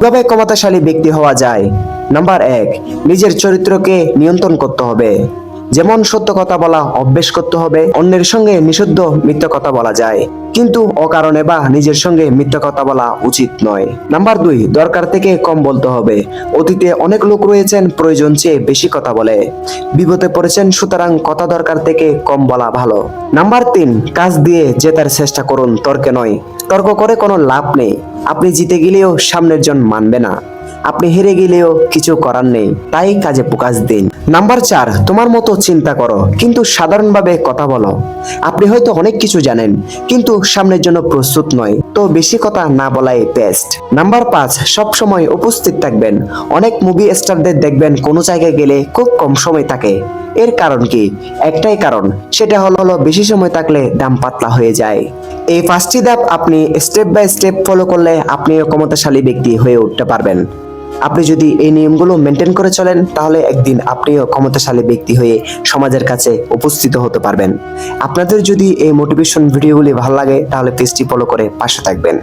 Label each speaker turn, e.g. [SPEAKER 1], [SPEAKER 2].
[SPEAKER 1] কিভাবে ক্ষমতাশালী ব্যক্তি হওয়া যায়? নাম্বার ১, নিজের চরিত্রকে নিয়ন্ত্রণ করতে হবে। যেমন সত্য কথা বলা অভ্যেস করতে হবে। অন্যের সঙ্গে নিষিদ্ধ মিথ্যা কথা বলা যায়, কিন্তু অকারণে বা নিজের সঙ্গে মিথ্যা কথা বলা উচিত নয়। নাম্বার ২, দরকার থেকে কম বলতে হবে। অতীতে অনেক লোক রয়েছেন প্রয়োজন চেয়ে বেশি কথা বলে, বিপদে পড়েছেন, সুতরাং কথা দরকার থেকে কম বলা ভালো। নাম্বার ৩, কাজ দিয়ে জেতার চেষ্টা করুন, তর্কে নয়। তর্ক করে কোনো লাভ নেই। আপনি জিতে গেলেও সামনের জন মানবে না, আপনি হেরে গেলেও কিছু করার নেই, তাই কাজে ফোকাস দিন। নাম্বার ৪, তোমার মতো চিন্তা করো কিন্তু সাধারণভাবে কথা বলো। আপনি হয়তো অনেক কিছু জানেন কিন্তু সামনের জন্য প্রস্তুত নয়, তো বেশি কথা না বলাই বেস্ট। নাম্বার ৫, সব সময় উপস্থিত থাকবেন। অনেক মুভি স্টারদের দেখবেন কোনো জায়গায় গেলে খুব কম সময় থাকে। এর কারণ কি? একটাই কারণ, সেটা হলো বেশি সময় থাকলে দাম পাতলা হয়ে যায়। এই ৫টি ধাপ আপনি স্টেপ বাই স্টেপ ফলো করলে আপনিও ক্ষমতাশালী ব্যক্তি হয়ে উঠতে পারবেন। আপনি যদি এই নিয়মগুলো মেনটেন করে চলেন, তাহলে একদিন আপনিও ক্ষমতাশালী ব্যক্তি হয়ে সমাজের কাছে উপস্থিত হতে পারবেন। আপনাদের যদি এই মোটিভেশন ভিডিওগুলি ভালো লাগে, তাহলে পেজটি ফলো করে পাশে থাকবেন।